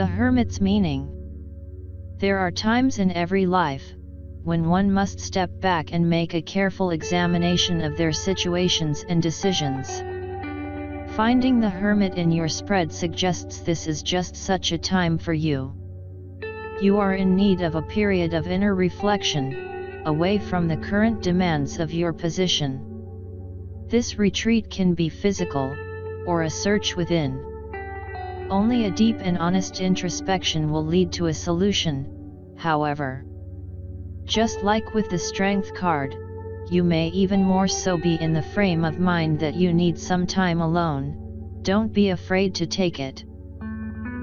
The Hermit's meaning. There are times in every life when one must step back and make a careful examination of their situations and decisions. Finding the Hermit in your spread suggests this is just such a time for you. You are in need of a period of inner reflection, away from the current demands of your position. This retreat can be physical, or a search within. Only a deep and honest introspection will lead to a solution, however. Just like with the Strength card, you may even more so be in the frame of mind that you need some time alone. Don't be afraid to take it.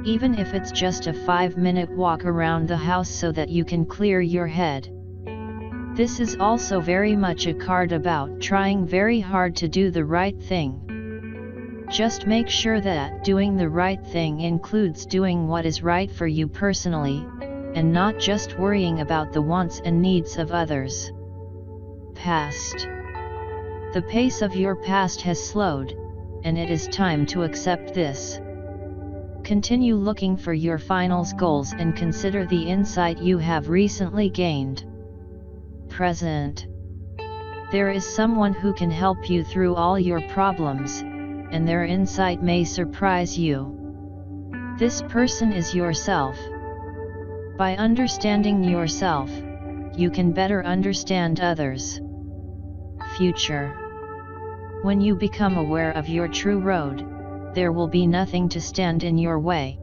Even if it's just a 5-minute walk around the house so that you can clear your head. This is also very much a card about trying very hard to do the right thing. Just make sure that doing the right thing includes doing what is right for you personally, and not just worrying about the wants and needs of others. Past. The pace of your past has slowed, and it is time to accept this. Continue looking for your finals goals and consider the insight you have recently gained. Present. There is someone who can help you through all your problems, and their insight may surprise you. This person is yourself. By understanding yourself, you can better understand others. Future. When you become aware of your true road, there will be nothing to stand in your way.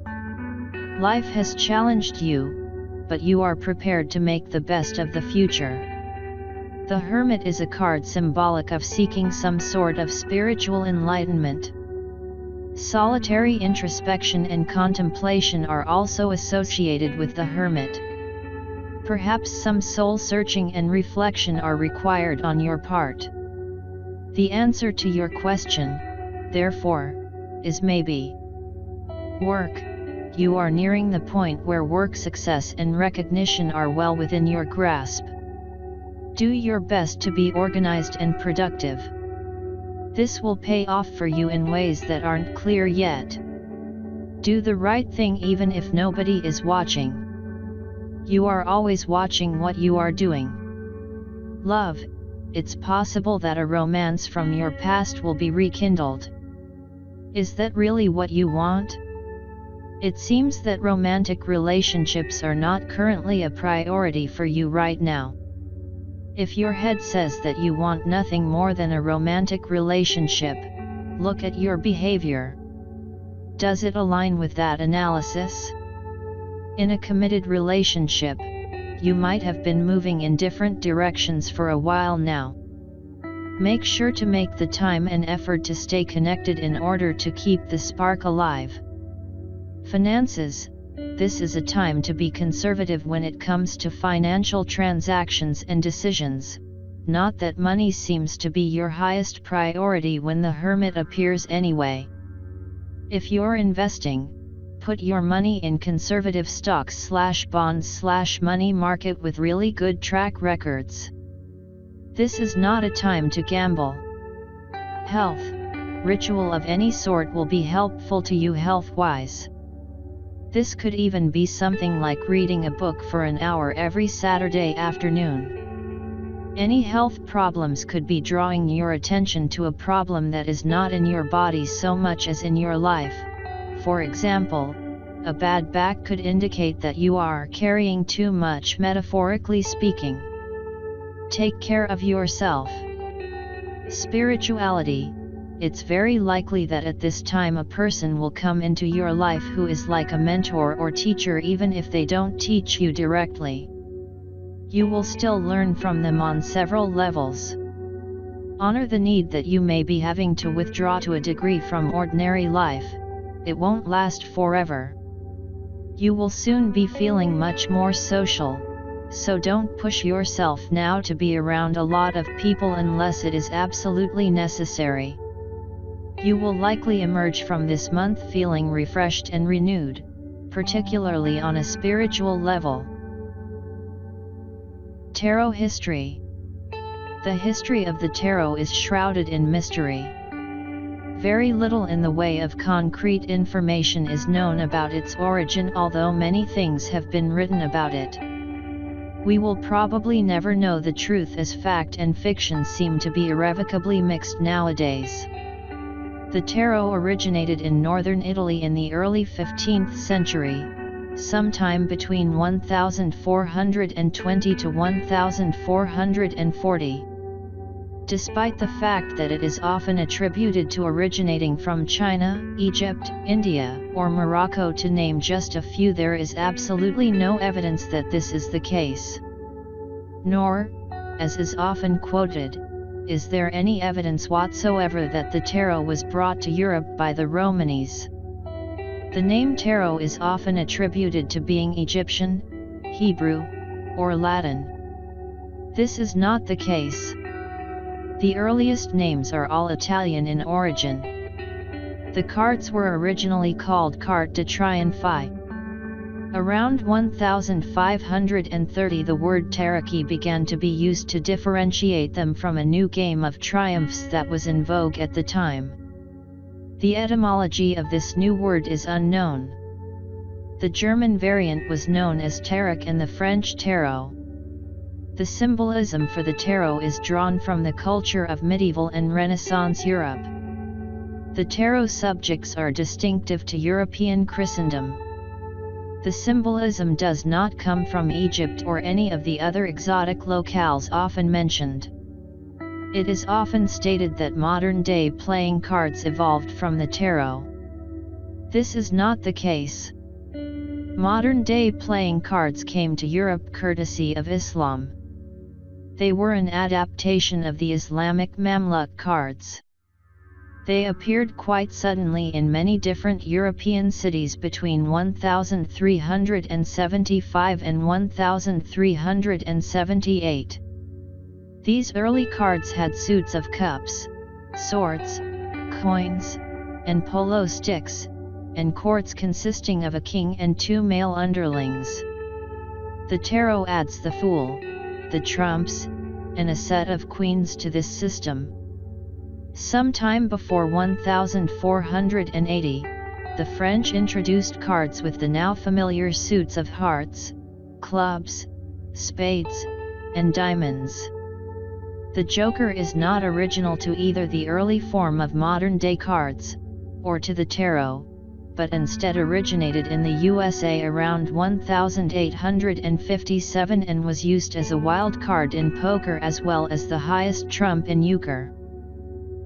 Life has challenged you, but you are prepared to make the best of the future. The Hermit is a card symbolic of seeking some sort of spiritual enlightenment. Solitary introspection and contemplation are also associated with the Hermit. Perhaps some soul-searching and reflection are required on your part. The answer to your question, therefore, is maybe. Work. You are nearing the point where work success and recognition are well within your grasp. Do your best to be organized and productive. This will pay off for you in ways that aren't clear yet. Do the right thing even if nobody is watching. You are always watching what you are doing. Love. It's possible that a romance from your past will be rekindled. Is that really what you want? It seems that romantic relationships are not currently a priority for you right now. If your head says that you want nothing more than a romantic relationship, look at your behavior. Does it align with that analysis? In a committed relationship, you might have been moving in different directions for a while now. Make sure to make the time and effort to stay connected in order to keep the spark alive. Finances. This is a time to be conservative when it comes to financial transactions and decisions. Not that money seems to be your highest priority when the Hermit appears anyway. If you're investing, put your money in conservative stocks/bonds/money market with really good track records. This is not a time to gamble. Health. Ritual of any sort will be helpful to you health-wise. This could even be something like reading a book for an hour every Saturday afternoon. Any health problems could be drawing your attention to a problem that is not in your body so much as in your life. For example, a bad back could indicate that you are carrying too much, metaphorically speaking. Take care of yourself. Spirituality. It's very likely that at this time a person will come into your life who is like a mentor or teacher even if they don't teach you directly. You will still learn from them on several levels. Honor the need that you may be having to withdraw to a degree from ordinary life. It won't last forever. You will soon be feeling much more social, so don't push yourself now to be around a lot of people unless it is absolutely necessary. You will likely emerge from this month feeling refreshed and renewed, particularly on a spiritual level. Tarot History. The history of the tarot is shrouded in mystery. Very little in the way of concrete information is known about its origin, although many things have been written about it. We will probably never know the truth, as fact and fiction seem to be irrevocably mixed nowadays. The tarot originated in northern Italy in the early 15th century, sometime between 1420 to 1440. Despite the fact that it is often attributed to originating from China, Egypt, India, or Morocco, to name just a few, there is absolutely no evidence that this is the case. Nor, as is often quoted, is there any evidence whatsoever that the tarot was brought to Europe by the Romanis. The name tarot is often attributed to being Egyptian, Hebrew, or Latin. This is not the case. The earliest names are all Italian in origin. The cards were originally called carte de triomphe. Around 1530 the word tarocchi began to be used to differentiate them from a new game of triumphs that was in vogue at the time. The etymology of this new word is unknown. The German variant was known as tarot and the French tarot. The symbolism for the tarot is drawn from the culture of medieval and Renaissance Europe. The tarot subjects are distinctive to European Christendom. The symbolism does not come from Egypt or any of the other exotic locales often mentioned. It is often stated that modern-day playing cards evolved from the tarot. This is not the case. Modern-day playing cards came to Europe courtesy of Islam. They were an adaptation of the Islamic Mamluk cards. They appeared quite suddenly in many different European cities between 1375 and 1378. These early cards had suits of cups, swords, coins, and polo sticks, and courts consisting of a king and two male underlings. The tarot adds the Fool, the trumps, and a set of queens to this system. Sometime before 1480, the French introduced cards with the now familiar suits of hearts, clubs, spades, and diamonds. The Joker is not original to either the early form of modern-day cards, or to the tarot, but instead originated in the USA around 1857 and was used as a wild card in poker as well as the highest trump in euchre.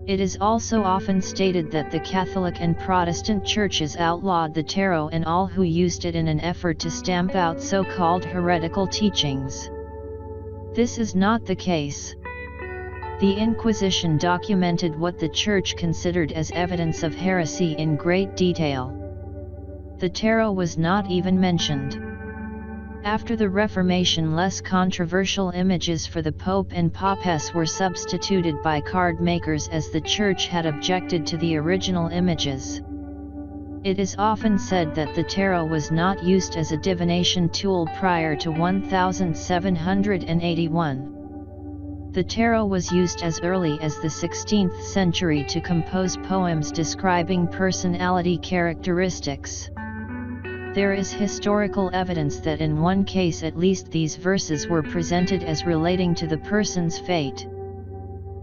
It is also often stated that the Catholic and Protestant churches outlawed the tarot and all who used it in an effort to stamp out so-called heretical teachings. This is not the case. The Inquisition documented what the Church considered as evidence of heresy in great detail. The tarot was not even mentioned. After the Reformation, less controversial images for the Pope and Papess were substituted by card makers as the Church had objected to the original images. It is often said that the tarot was not used as a divination tool prior to 1781. The tarot was used as early as the 16th century to compose poems describing personality characteristics. There is historical evidence that in one case at least these verses were presented as relating to the person's fate.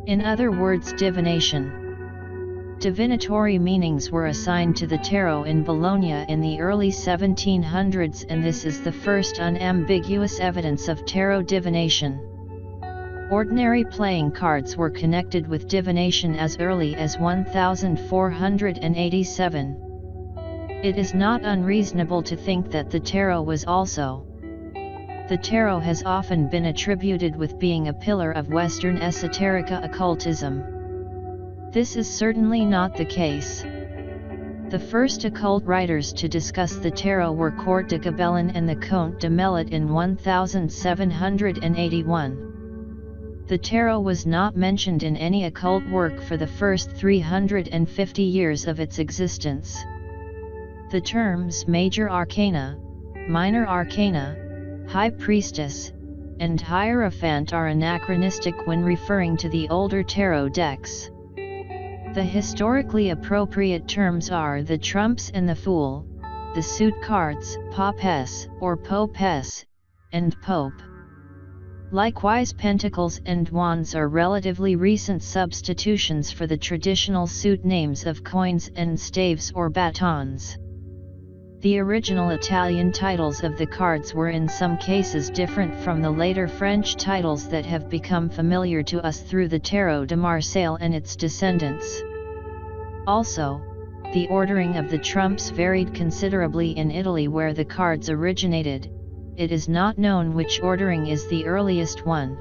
In other words, divination. Divinatory meanings were assigned to the tarot in Bologna in the early 1700s, and this is the first unambiguous evidence of tarot divination. Ordinary playing cards were connected with divination as early as 1487. It is not unreasonable to think that the tarot was also. The tarot has often been attributed with being a pillar of Western esoterica occultism. This is certainly not the case. The first occult writers to discuss the tarot were Court de Gabellin and the Comte de Melot in 1781. The tarot was not mentioned in any occult work for the first 350 years of its existence. The terms Major Arcana, Minor Arcana, High Priestess, and Hierophant are anachronistic when referring to the older tarot decks. The historically appropriate terms are the trumps and the fool, the suit cards, popes or popes, and pope. Likewise, pentacles and wands are relatively recent substitutions for the traditional suit names of coins and staves or batons. The original Italian titles of the cards were in some cases different from the later French titles that have become familiar to us through the Tarot de Marseille and its descendants. Also, the ordering of the trumps varied considerably in Italy, where the cards originated. It is not known which ordering is the earliest one.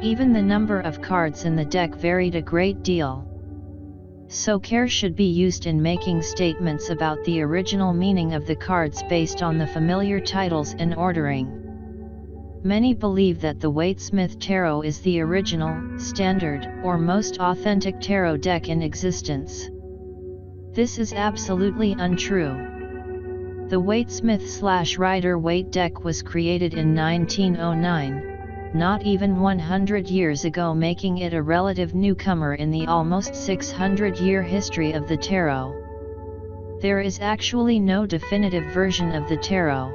Even the number of cards in the deck varied a great deal. So care should be used in making statements about the original meaning of the cards based on the familiar titles and ordering. Many believe that the Waite-Smith Tarot is the original, standard, or most authentic tarot deck in existence. This is absolutely untrue. The Waite-Smith/Rider-Waite deck was created in 1909, not even 100 years ago, making it a relative newcomer in the almost 600-year history of the tarot. There is actually no definitive version of the tarot.